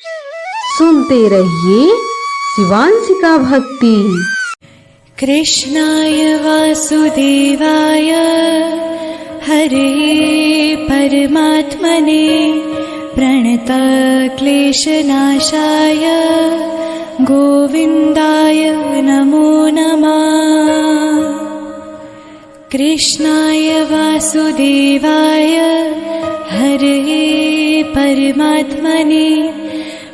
सुनते रहिए शिवांशिका भक्ति। कृष्णाय वासुदेवाय हरे परमात्मने प्रणतक्लेशनाशाय गोविन्दाय नमो नमः। कृष्णाय वासुदेवाय हरे परमात्मने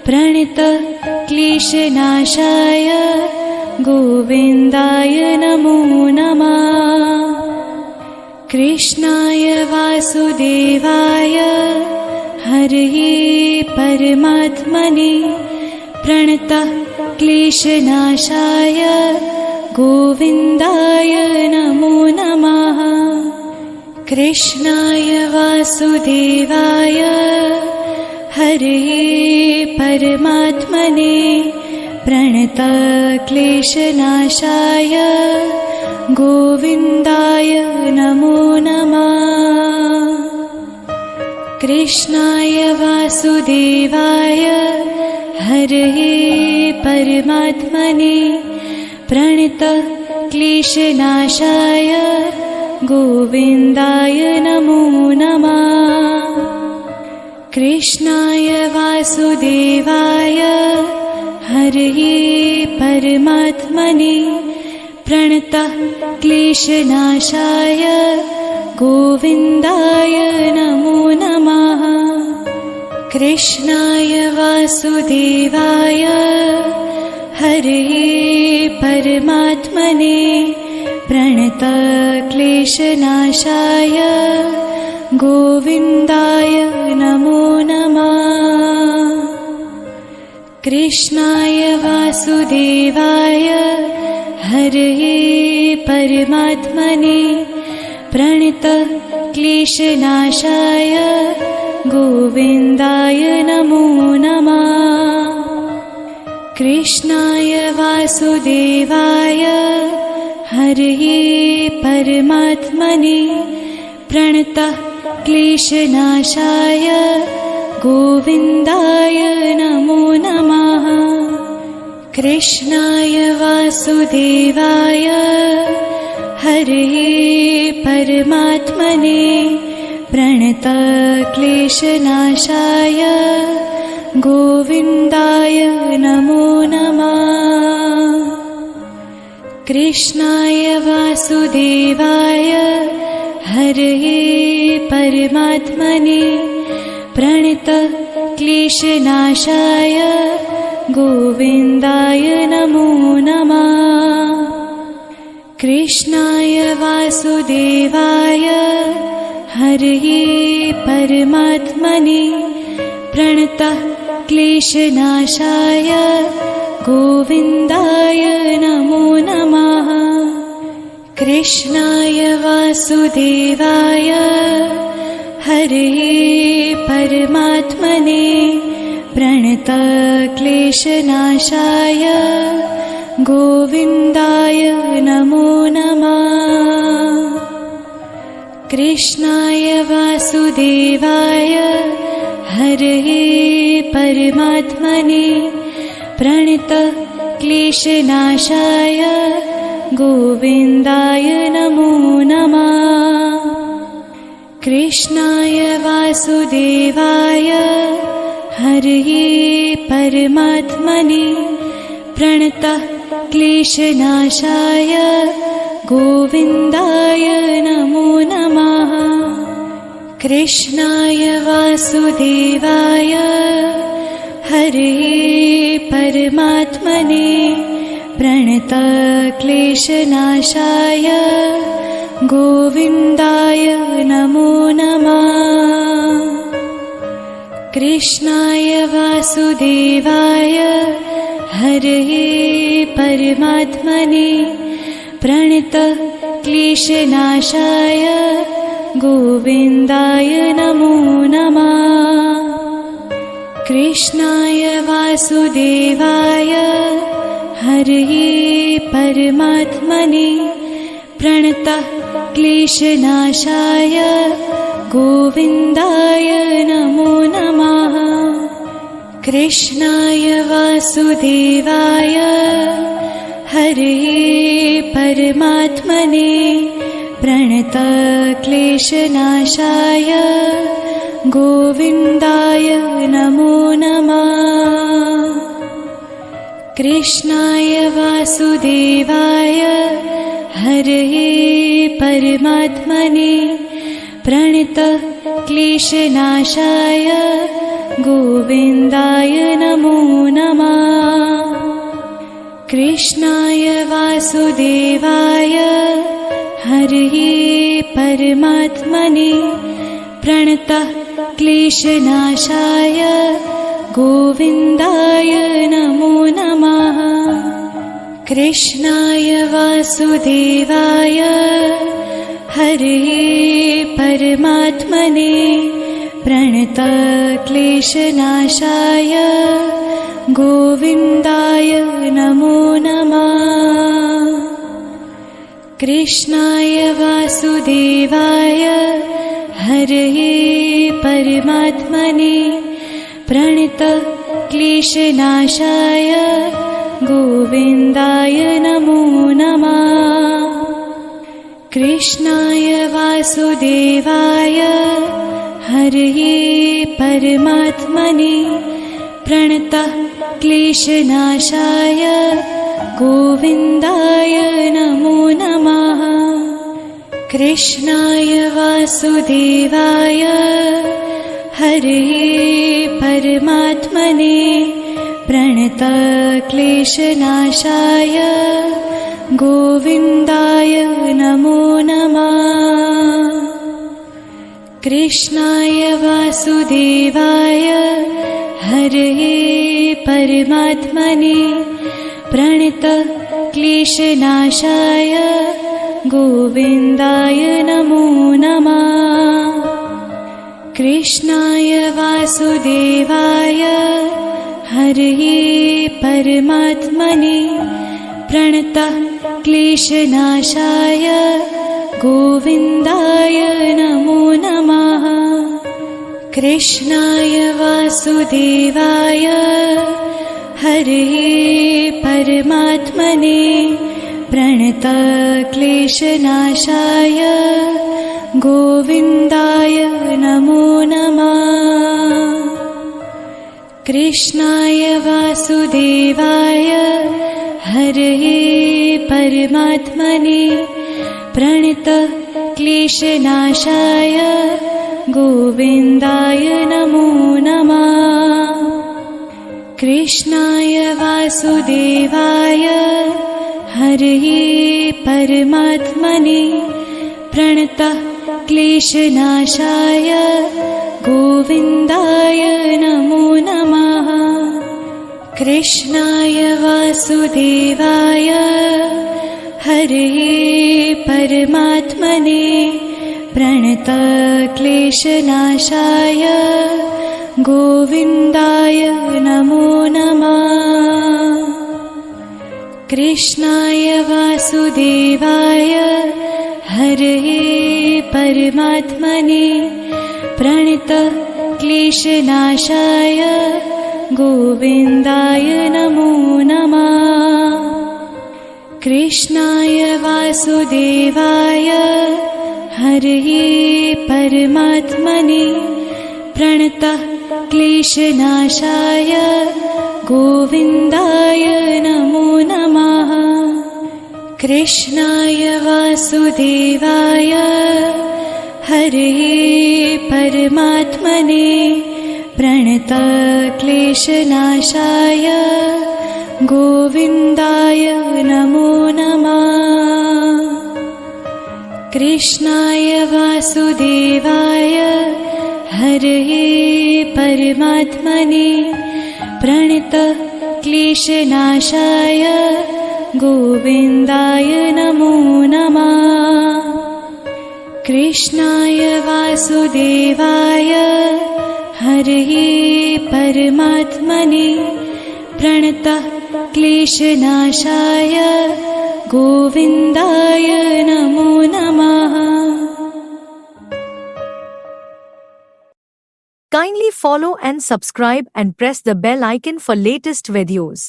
प्रणतक्लेशनाशाय गोविन्दाय नमो नमः। कृष्णाय वासुदेवाय हरे परमात्मने प्रणतक्लेशनाशाय गोविन्दाय नमो नमः। कृष्णाय वासुदेवाय हरे परमात्मने प्रणतक्लेशनाशाय गोविन्दाय नमो नमः। कृष्णाय वासुदेवाय हरे परमात्मने प्रणतक्लेशनाशाय गोविन्दाय नमो नमः। कृष्णाय वासुदेवाय हरे परमात्मने प्रणतक्लेशनाशाय गोविन्दाय नमो नमः। कृष्णाय वासुदेवाय हरे परमात्मने प्रणतक्लेशनाशाय गोविन्दाय नमो नमः। कृष्णाय वासुदेवाय हरे परमात्मने प्रणतक्लेशनाशाय गोविन्दाय नमो नमः। कृष्णाय वासुदेवाय हरे परमात्मने प्रणतक्लेशनाशाय गोविन्दाय नमो नमः। कृष्णाय वासुदेवाय हरे परमात्मने प्रणतक्लेशनाशाय गोविन्दाय नमो नमः। कृष्णाय वासुदेवाय हरे परमात्मने प्रणतक्लेशनाशाय गोविन्दाय नमो नमः। कृष्णाय वासुदेवाय हरे परमात्मने प्रणतक्लेशनाशाय गोविन्दाय नमो नमः। कृष्णाय वासुदेवाय हरे परमात्मने प्रणतक्लेशनाशाय गोविन्दाय नमो नमः। कृष्णाय वासुदेवाय हरे परमात्मने प्रणतक्लेशनाशाय गोविन्दाय नमो नमः। कृष्णाय वासुदेवाय हरे परमात्मने प्रणतक्लेशनाशाय गोविन्दाय नमो नमः। कृष्णाय वासुदेवाय हरे परमात्मने प्रणतक्लेशनाशाय गोविन्दाय नमो नमः। कृष्णाय वासुदेवाय हरे परमात्मने प्रणतक्लेशनाशाय गोविन्दाय नमो नमः। कृष्णाय वासुदेवाय हरे परमात्मने प्रणतक्लेशनाशाय गोविन्दाय नमो नमः। कृष्णाय वासुदेवाय हरे परमात्मने प्रणतक्लेशनाशाय गोविन्दाय नमो नमः। कृष्णाय वासुदेवाय हरे परमात्मने प्रणतक्लेशनाशाय गोविन्दाय नमो नमः। कृष्णाय वासुदेवाय हरे परमात्मने प्रणतक्लेशनाशाय गोविन्दाय नमो नमः। कृष्णाय वासुदेवाय हरे परमात्मने प्रणतक्लेशनाशाय गोविन्दाय नमो नमः। कृष्णाय वासुदेवाय हरे परमात्मने प्रणतक्लेशनाशाय गोविन्दाय नमो नमः। कृष्णाय वासुदेवाय हरे परमात्मने प्रणतक्लेशनाशाय गोविन्दाय नमो नमः। कृष्णाय वासुदेवाय हरे परमात्मने प्रणतक्लेशनाशाय गोविन्दाय नमो नमः। कृष्णाय वासुदेवाय हरे परमात्मने प्रणतक्लेशनाशाय गोविन्दाय नमो नमः। कृष्णाय वासुदेवाय हरे परमात्मने प्रणतक्लेशनाशाय गोविन्दाय नमो नमः। कृष्णाय वासुदेवाय हरे परमात्मने प्रणतक्लेशनाशाय गोविन्दाय नमो नमः। कृष्णाय वासुदेवाय हरे परमात्मने प्रणतक्लेशनाशाय गोविन्दाय नमो नमः। कृष्णाय वासुदेवाय हरे परमात्मने प्रणतक्लेशनाशाय गोविन्दाय नमो नमः। कृष्णाय वासुदेवाय हरे परमात्मने प्रणतक्लेशनाशाय गोविन्दाय नमो नमः। कृष्णाय वासुदेवाय हरे परमात्मने प्रणतक्लेशनाशाय गोविन्दाय नमो नमः। कृष्णाय वासुदेवाय हरे परमात्मने प्रणतक्लेशनाशाय गोविन्दाय नमो नमः। कृष्णाय वासुदेवाय हरे परमात्मने प्रणतक्लेशनाशाय गोविन्दाय नमो नमः। कृष्णाय वासुदेवाय हरे परमात्मने प्रणतक्लेशनाशाय गोविन्दाय नमो नमः। कृष्णाय वासुदेवाय हरे परमात्मने प्रणतक्लेशनाशाय गोविन्दाय नमो नमः। Kindly follow and subscribe and press the bell icon for latest videos.